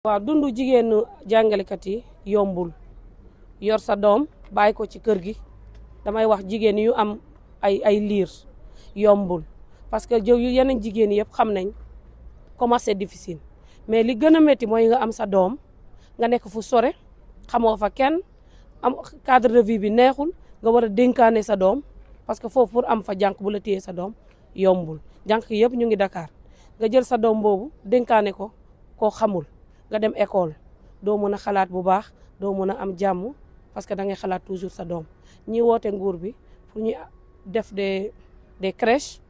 waaw dundu jigéenu jàngalekat yi yombul yor sa doom bàyyi ko ci kër gi damay wax jigéen yu am ay liir yombul parce que yeneen jigéen yëpp xam nañ comment c'est difficile mais li gën a métti mooy nga am sa doom nga nekk fu sore xamoo fa kenn am cadre de vie bi neexul nga war a dénkaane sa doom parce que foofu pour am fa jànq bu la téye sa doom yombul jànq yëpp ñu ngi Dakar nga jël sa doom boobu dénkaane ko koo xamul nga dem école doo mën a xalaat bu baax doo mën a am jàmm parce que da ngay xalaat toujours sa doom ñi woote nguur bi pour ñu def des crèches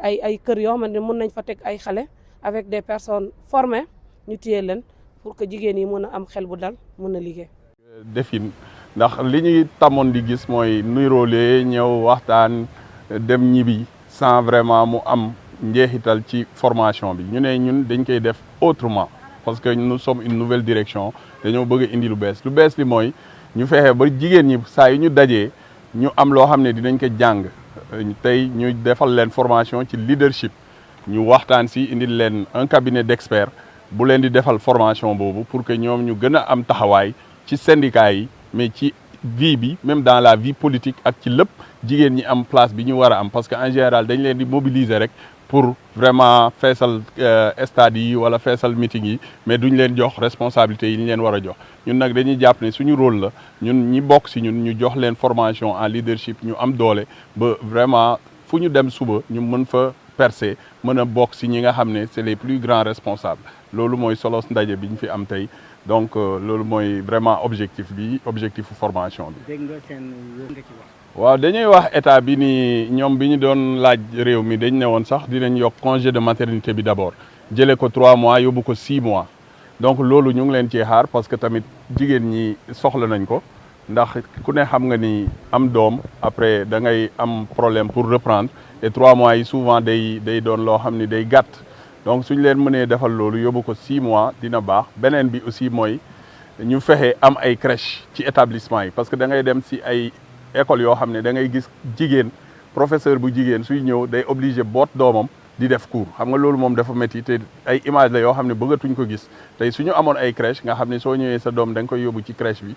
ay kër yoo xamante ne mën nañ fa teg ay xale avec des personnes formées ñu téye leen pour que jigéen yi mën a am xel bu dal mën a liggéey. defin ndax li ñuy tàmmoon di gis mooy nuróole ñëw waxtaan dem ñibbi sans vraiment mu am njeexital ci formation bi ñu ne ñun dañ koy def autrement. parce que nous sommes une nouvelle direction dañoo bëgg a indi lu bees bi mooy ñu fexe ba jigéen ñi saa yu ñu dajee ñu am loo xam ne dinañ ko jàng tey ñu defal leen formation ci leadership ñu waxtaan si indil leen un cabinet d'experts bu leen di defal formation boobu pour que ñoom ñu gën a am taxawaay ci syndicat yi mais ci vie bi même dans la vie politique ak ci lépp jigéen ñi am place bi ñu war a am parce que en général dañ leen di mobiliser rek pour vraiment feesal stade yi wala feesal meeting yi mais duñ leen jox responsabilité yi ñu leen war a jox ñun nag dañuy jàpp ne suñu rôle la ñun ñi bokk si ñun ñu jox leen formation en leadership ñu am doole ba vraiment fu ñu dem suba ñu mën fa percer mën a bokk si ñi nga xam ne c'est les plus grands responsables loolu mooy solos ndaje bi ñu fi am tey donc loolu mooy vraiment objectif formation bi. dégg nga seen nga ci wax. waaw dañuy wax état bi ni ñoom bi ñu doon laaj réew mi dañ ne woon sax dinañ yokk congé de maternité bi d'abord jëlee ko 3 mois yóbbu ko 6 mois donc loolu ñu ngi leen ci xaar parce que tamit jigéen ñi soxla nañ ko ndax ku ne xam nga ni am doom après da ngay am problème pour reprendre et 3 mois yi souvent day doon loo xam ni day gàtt donc suñ leen mënee defal loolu yóbbu ko 6 mois dina baax beneen bi aussi mooy ñu fexe am ay crèche ci établissement yi parce que da ngay dem si ay école yoo xam ne da ngay gis jigéen professeur bu jigéen suy ñëw day obligé boot doomam di def cours xam nga loolu moom dafa métti te ay image la yoo xam ne bëggatuñ ko gis tey suñu amoon ay crèche nga xam ne soo ñëwee sa doom da nga koy yóbbu ci crèche bi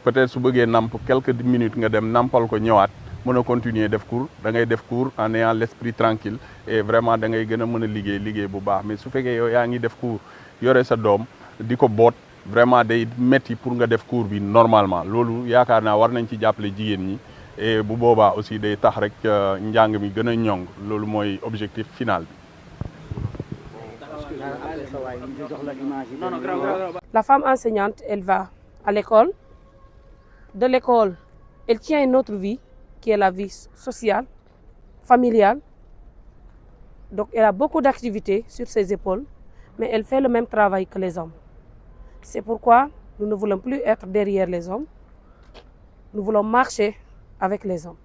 peut-être su bëggee namp quelques minutes nga dem nampal ko ñëwaat mën a continuer def cours da ngay def cours en ayant l'esprit tranquille et vraiment da ngay gën a mën a liggéey bu baax mais su fekkee yow yaa ngi def cours yore sa doom di ko boot vraiment day métti pour nga def cours bi normalement loolu yaakaar naa war nañ ci jàppale jigéen ñi et bu boobaa aussi day tax rek njàng mi gën a ñoŋ loolu mooy objectif final bi. La femme enseignante, elle va à l'école. De l'école, elle tient une autre vie qui est la vie sociale, familiale. Donc elle a beaucoup d'activités sur ses épaules, mais elle fait le même travail que les hommes. C'est pourquoi nous ne voulons plus être derrière les hommes. Nous voulons marcher avec les hommes.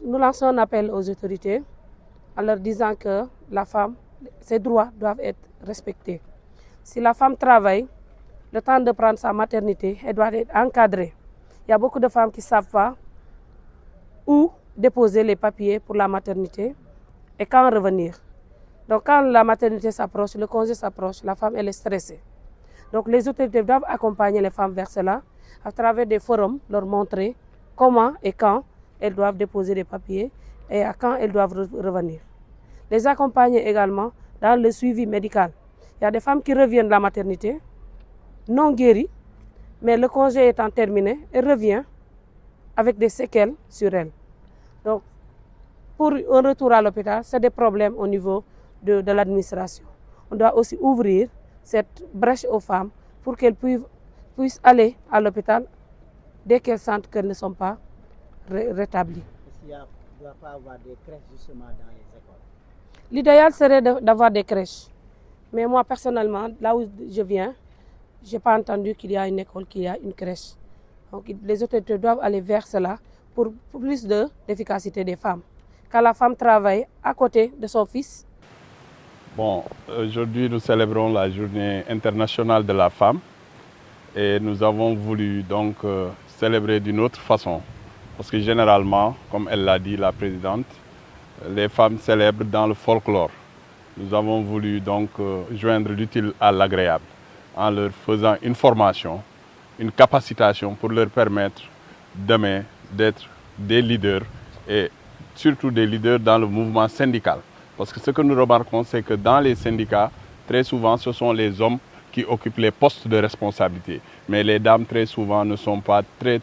Nous lançons un appel aux autorités en leur disant que la femme, ses droits doivent être respectés. Si la femme travaille, le temps de prendre sa maternité, elle doit être encadrée. Il y a beaucoup de femmes qui ne savent pas où déposer les papiers pour la maternité et quand revenir. Donc quand la maternité s'approche, le congé s'approche, la femme elle est stressée. Donc les autorités doivent accompagner les femmes vers cela à travers des forums, leur montrer comment et quand elles doivent déposer les papiers et à quand elles doivent revenir. Les accompagner également dans le suivi médical. Il y a des femmes qui reviennent de la maternité, non guéries, mais le congé étant terminé, elle revient avec des séquelles sur elle. Donc, pour un retour à l'hôpital, c'est des problèmes au niveau de l'administration. On doit aussi ouvrir cette brèche aux femmes pour qu'elles puissent aller à l'hôpital dès qu'elles sentent qu'elles ne sont pas rétablies. Est-ce qu'il ne doit pas avoir des crèches justement dans les écoles? L'idéal serait d'avoir des crèches. Mais moi, personnellement, là où je viens, je n'ai pas entendu qu'il y a une école, qu'il y a une crèche. Donc, les autorités doivent aller vers cela pour plus d'efficacité des femmes. Quand la femme travaille à côté de son fils. Bon, aujourd'hui, nous célébrons la journée internationale de la femme et nous avons voulu donc célébrer d'une autre façon. Parce que généralement, comme elle l'a dit, la présidente, les femmes célèbrent dans le folklore. Nous avons voulu donc joindre l'utile à l'agréable. en leur faisant une formation, une capacitation pour leur permettre demain d'être des leaders et surtout des leaders dans le mouvement syndical. Parce que ce que nous remarquons, c'est que dans les syndicats, très souvent, ce sont les hommes qui occupent les postes de responsabilité. Mais les dames, très souvent, ne sont pas très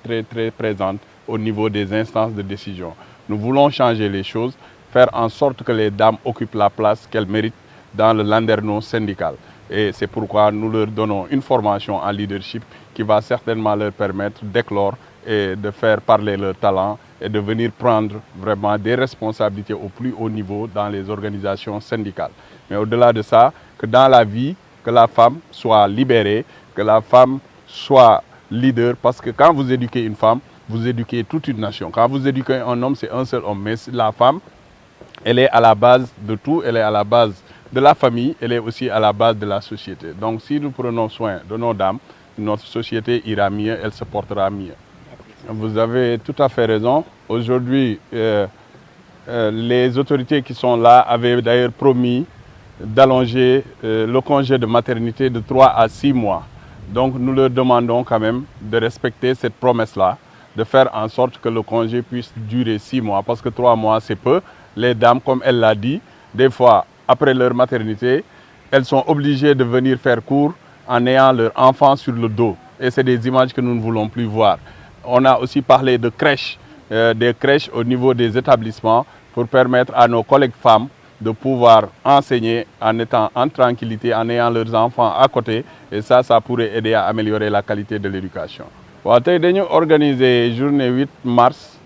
présentes au niveau des instances de décision. Nous voulons changer les choses, faire en sorte que les dames occupent la place qu'elles méritent dans le landerneau syndical. Et c'est pourquoi nous leur donnons une formation en leadership qui va certainement leur permettre d'éclore et de faire parler leur talent et de venir prendre vraiment des responsabilités au plus haut niveau dans les organisations syndicales. Mais au-delà de ça, que dans la vie, que la femme soit libérée, que la femme soit leader, parce que quand vous éduquez une femme, vous éduquez toute une nation. Quand vous éduquez un homme, c'est un seul homme. Mais la femme, elle est à la base de tout, elle est à la base de la famille, elle est aussi à la base de la société. Donc si nous prenons soin de nos dames, notre société ira mieux, elle se portera mieux. Vous avez tout à fait raison. Aujourd'hui, les autorités qui sont là avaient d'ailleurs promis d'allonger le congé de maternité de 3 à 6 mois. Donc nous leur demandons quand même de respecter cette promesse-là, de faire en sorte que le congé puisse durer 6 mois, parce que 3 mois c'est peu. Les dames, comme elle l'a dit, des fois, après leur maternité, elles sont obligées de venir faire cours en ayant leur enfant sur le dos. Et c'est des images que nous ne voulons plus voir. On a aussi parlé de crèches, des crèches au niveau des établissements pour permettre à nos collègues femmes de pouvoir enseigner en étant en tranquillité, en ayant leurs enfants à côté. Et ça pourrait aider à améliorer la qualité de l'éducation. Nous avons organisé la journée 8 mars.